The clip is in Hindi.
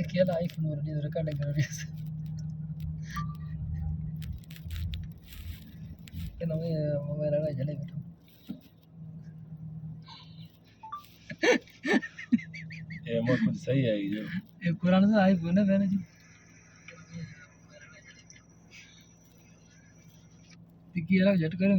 देखिए ना आईफोन और नहीं रिकॉर्डिंग कर रही है कि ना मोबाइल वाला चले बैठो ये मोड कुछ सही है ये ये पुराना सा आईफोन है मैंने जो देखिए ना झटके